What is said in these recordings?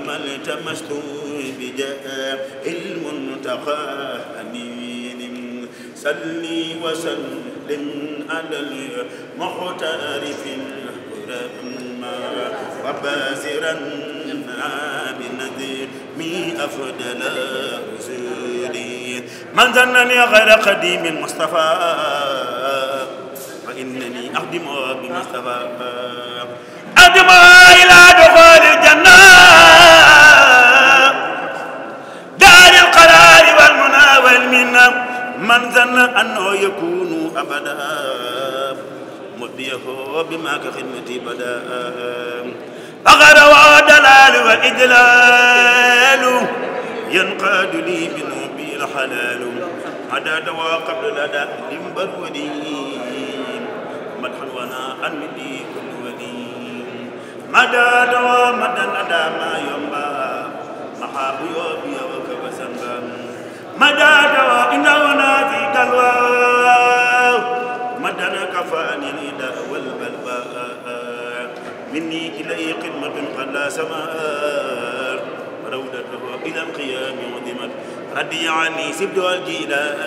ما التمست بجاه المنتقى أمين صلي وسلم على المختار في الرحمة وباسرا بنذير أفضل رسولي من ظنني غير قديم المصطفى فإنني أخدم بمصطفى أخدم إلى دخول الجنة دار القرار والمنى والمنى من ظن أنه يكون أبدا مبيه بما كخدمتي بدا فغر ودلال وإدلال ينقاد لي بنوبي الحلال عداد وقبل لدى لمبر ودين مدحا وانا أنمدي كل ودين مداد ومدن أدى ما ينبى محاب يوبي وكبسنبا مداد وإنه نافي دلوى مدن كفاني ندى والبلوى مني إليه قدمة قد لا سماء رودته إلى القيام عظمت ردي عني سبد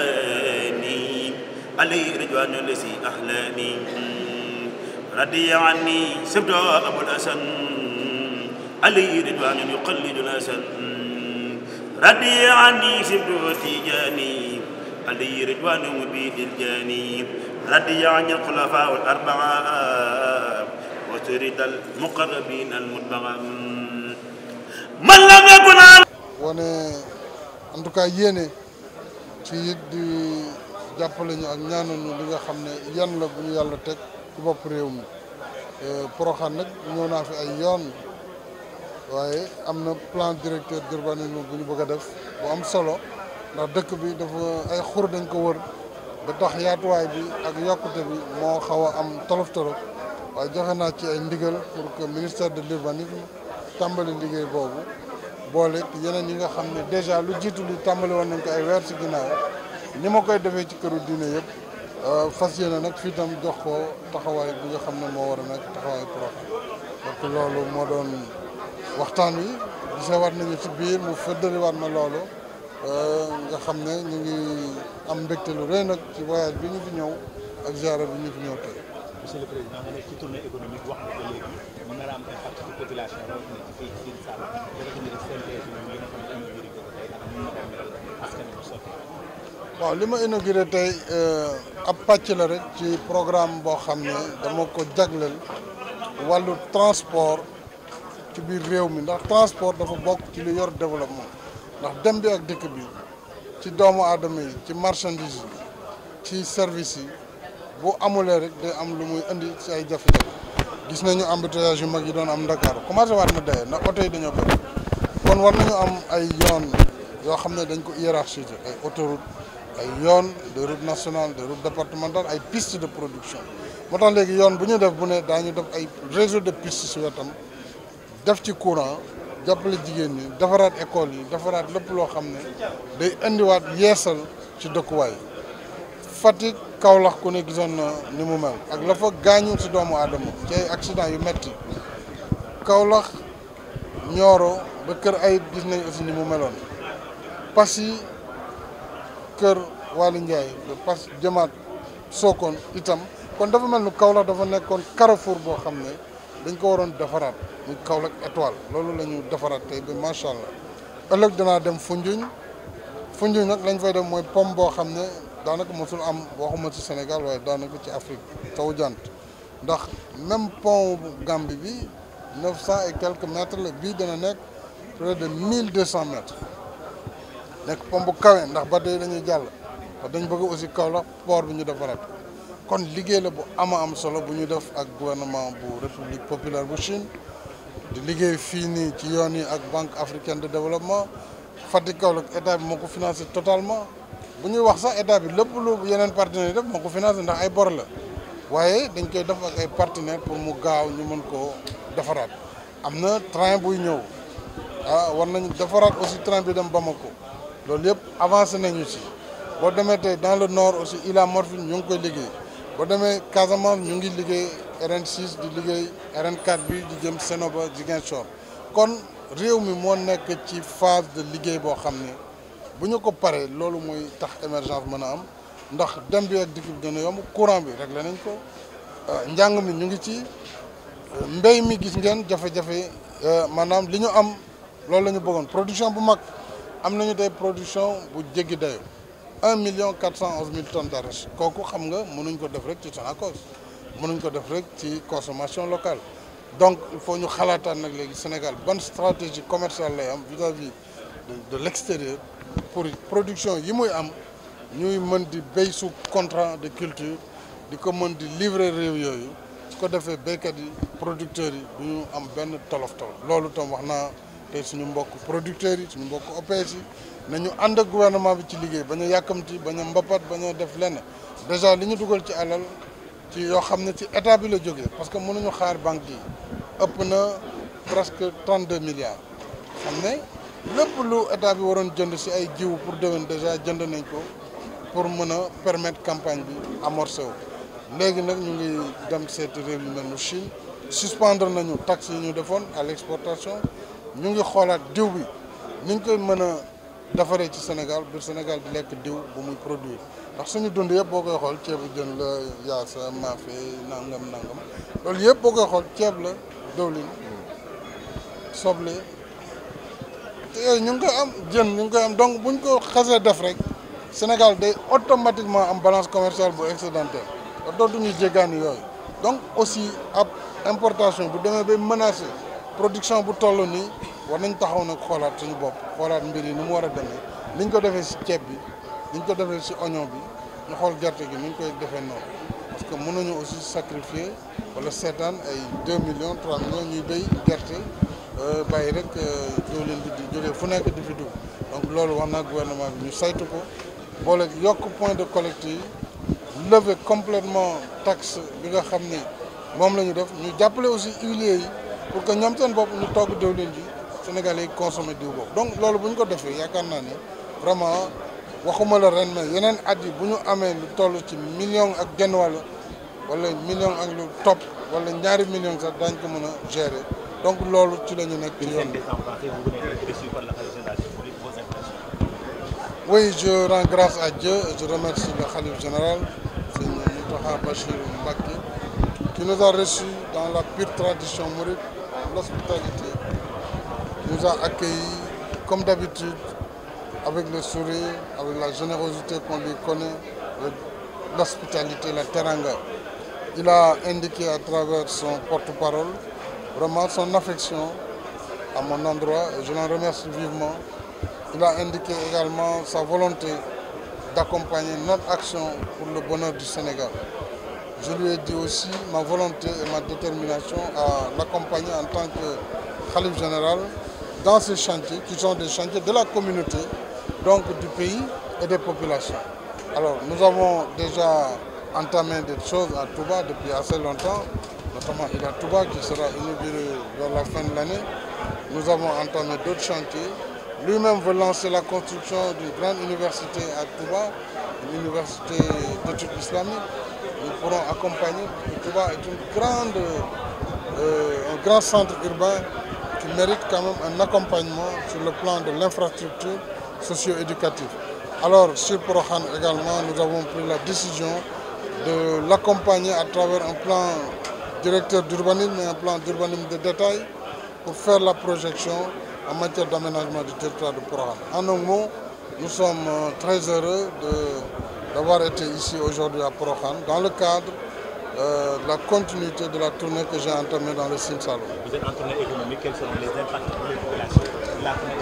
الجيلاني علي رجوان الذي أحلاني ردي عني سبد أبو الأسن علي رجوان يقلد الأسن ردي عني سبد تيجاني علي رجوان مبيد الجاني ردي عني الخلفاء الأربعة وتريد المقربين المتبعين من لم يكن على wane en tout cas yéene ci di jàppale ñu ak ñaanal ñu li nga xam ne yan la bu ñu yàlla teg ci bopp réew mi Porokhane nag ñëw naa fi ay yoon waaye am na plan directeur d'urbanisme bu ñu bëgg a def bu am solo ndax dëkk bi dafa ay xur dañ ko wër ba tax yaatuwaay bi ak yokkute bi moo xaw a am tolof-tolof waaye joxe naa ci ay ndigal pour que ministère de l'urbanisme tàmbali liggéey boobu boole yeneen yi nga xam ne déjà lu jiitu li tàmbali woon nañ ko ay weer ci ginnaaw ni ma koy defee ci këru diine yëpp fas yéene nag fii tam jox ko taxawaay bi nga xam ne moo war a nekk taxawaay Porokhane donc loolu moo doon waxtaan wi gisewaat nañu ci biir mu fëddaliwaat ma loolu nga xam ne ñu ngi am mbégte lu rëy nag ci voyage bi ñu fi ñëw ak ziara bi ñu fi ñëw tey. Monsieur le Président nga nekk ci tournée économique wax nga ko léegi mu nar a am impact ci population rawatina ci fii ci Sine Saloum dafa indi synthèse yi nga xam ne inauguré ko tey ak ñu ma ko mel askan wi sotti. waaw li ma inauguré tey ab pàcc la rek ci programme boo xam ne dama ko jagleel wàllu transport ci biir réew mi ndax transport dafa bokk ci lu yor développement ndax dem bi ak dikk bi ci doomu aadama yi ci marchandise yi ci service yi bu amulee rek day am lu muy indi ci ay jafe-jafe gis nañu embouteillage yu mag yi doon am Dakar commencé waat na daye ndax oto yi dañoo bëri kon war nañu am ay yoon yoo xam ne dañ ko hiérarchiser ay autoroute ay yoon de route nationale de route départementale ay piste de production moo tax léegi yoon bu ñu def bu ne daañu def ay réseau de piste si wetam def ci courant jàppale jigéen ñi defaraat école yi defaraat lépp loo xam ne day indiwaat yeesal ci dëkkuwaay Fatick Kaolack ku ne gisoon na ni mu mel ak la fa gaañu ci doomu aadama ci ay accident yu metti Kaolack Nioro ba Kër Ayib gis nañ aussi ni mu meloon Passy Kër Waly Ndiaye ba Passy jëmaat Sokone itam kon dafa mel ni Kaolack dafa nekkoon carrefour boo xam ne dañ ko waroon defaraat muy Kaolack étoile loolu la ñu defaraat tey ba macha allah ëllëg danaa dem Foundiougne nag lañ fay def mooy pom boo xam ne daanaka mosul am waxuma ci Sénégal waaye daanaka ci Afrique taw jant ndax même pont Gambie bi 900 et quelques mètres la bii dana nekk près de 1200 mètres nekk pont bu kawe ndax ba tey dañuy jàll ndax dañ bëgg aussi Kaolack port bi ñu defaraat kon liggéey la bu am solo bu ñu def ak gouvernement bu République populaire bu Chine di liggéey fii nii ci yoon yi ak Banque africaine de développement Fatick Kaolack état bi moo ko financé totalement bu ñuy wax sax état bi lépp lu yeneen partenaires yi def moo ko financé ndax ay bor la waaye dañ koy def ak ay partenaires pour mu gaaw ñu mën koo defaraat am na train buy ñëw war nañu defaraat aussi train bi dem Bamako loolu yëpp avancé nañu ci boo demee tey dans le nord aussi Ila Morphine ñu ngi koy liggéey boo demee Casamance ñu ngi liggéey RN6 di liggéey RN4 bi di jëm Sénoba Ziguinchor kon réew mi moo nekk ci phase de liggéey boo xam ne bu ñu ko paree loolu mooy tax émergence mën a am ndax dem bi ak dikk bi dina yomb courant bi réglé nañ ko njàng mi ñu ngi ci mbéy mi gis ngeen jafe-jafe maanaam li ñu am loolu la ñu bëggoon production bu mag am nañu tey production bu jéggi dayo 1,411,000 tonnes d'arachide kooku xam nga mënuñ ko def rek ci Sonacos mënuñ ko def rek ci consommation locale donc il faut ñu xalaataan nag léegi Sénégal ban stratégie commerciale lay am vis-à-vis de l'extérieur pour production yi muy am ñuy mën di béy sous contrat de culture di ko mën di livrer réew yooyu su ko defee béykat yi producteurs yi du ñu am benn tolof-tolof loolu tam wax naa tey suñu mbokk producteurs yi suñu mbokk OPS yi nañu ànd ak gouvernement bi ci liggéey bañ a yàkkamti bañ a mbapat bañ a def lenn déjà li ñu dugal ci alal ci yoo xam ne ci état bi la jógee parce que mënuñu xaar banque yi ëpp na presque 32 milliards xam ne lépp lu état bi waroon jënd si ay jiw pour déwén déjà jënd nañ ko pour mën a permettre campagne bi amorcé wu léegi nag ñu ngi dem seeti réew yu mel ni Chine suspendre nañu taxes yi ñu defoon à l'exportation ñu ngi xoolaat diw bi ni ñu koy mën a defaree ci Sénégal biir Sénégal di lekk diw bu muy produire ndax suñu dund yëpp boo koy xool ceebu jën la yaasa maafe nangam loolu yëpp boo koy xool ceeb la dëwlin soble te yooyu ñu ngi koy am jën ñu ngi koy am donc buñ ko xasee def rek Sénégal day automatiquement am balance commerciale bu excédentaire te dootuñu jéggaani yooyu donc aussi ab importation bu demee bay menacé production bu toll nii war nañ taxaw nag xoolaat suñu bopp xoolaat mbir yi ni mu war a demee niñ ko defee si ceeb bi niñ ko defee si oignon bi ñu xool gerte gi niñ koy defee noonu parce que mënuñu aussi sacrifier wala seetaan ay 2 millions 3 millions ñuy béy gerte bàyyi rek diwlin bi di jógee fu nekk di fi dugg donc loolu wax naa gouvernement bi ñu saytu ko boole yokk point de collecte yi lever complètement taxe bi nga xam ni moom la ñu def ñu jàppale aussi huiliers yi pour que ñoom seen bopp ñu togg diwlin ji Sénégalais yi consommer diw boobu donc loolu bu ñu ko defee yaakaar naa ni vraiment waxuma la ren mais yeneen at yi bu ñu amee lu toll ci million ak genn wàll wala million ak lu topp wala ñaari million sax daañ ko mën a gérer donc loolu ci la ñu nekk ci yoon. Oui, je rends grâce à Dieu et je remercie le khalife général, Seigneur Mountakha Bachir Mbacké, qui nous a reçus dans la pure tradition mouride, l'hospitalité. Il nous a accueillis comme d'habitude, avec le sourire, avec la générosité qu'on lui connaît, avec l'hospitalité, la teranga. Il a indiqué à travers son porte-parole vraiment son affection à mon endroit et je l'en remercie vivement. Il a indiqué également sa volonté d'accompagner notre action pour le bonheur du Sénégal. Je lui ai dit aussi ma volonté et ma détermination à l'accompagner en tant que khalife général dans ces chantiers qui sont des chantiers de la communauté, donc du pays et des populations. Alors nous avons déjà entamé des choses à Touba depuis assez longtemps, notamment il y a Touba qui sera inauguré vers la fin de l'année. Nous avons entamé d'autres chantiers. Lui-même veut lancer la construction d'une grande université à Touba, une université d'études islamiques. Nous pourrons accompagner. Touba est un grand centre urbain qui mérite quand même un accompagnement sur le plan de l'infrastructure socio-éducative. Alors sur Prohan également, nous avons pris la décision de l'accompagner à travers un plan directeur d'urbanisme et un plan d'urbanisme de détail pour faire la projection en matière d'aménagement du territoire de Prohan. En un mot, nous sommes très heureux d'avoir été ici aujourd'hui à Prohan dans le cadre de la continuité de la tournée que j'ai entamée dans le Sine Saloum. Vous êtes en tournée économique, quels seront les impacts pour les populations?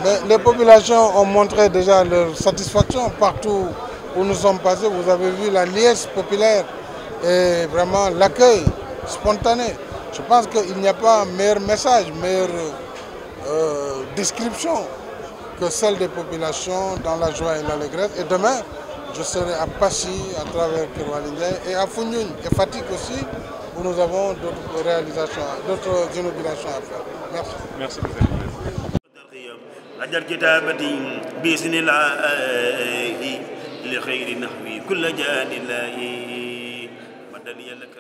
Mais les populations ont montré déjà leur satisfaction partout où nous sommes passés. Vous avez vu la liesse populaire et vraiment l'accueil spontané. Je pense qu'il n'y a pas un meilleur message, meilleure description que celle des populations dans la joie et l'allégresse. Et demain, je serai à Passy, à travers Kirwalindiaï et à Founioune et Fatick aussi, où nous avons d'autres réalisations, d'autres inaugurations à faire. Merci. Merci beaucoup. أجل كتابتي بإذن الله لخير نحوي كل جان الله مدني لك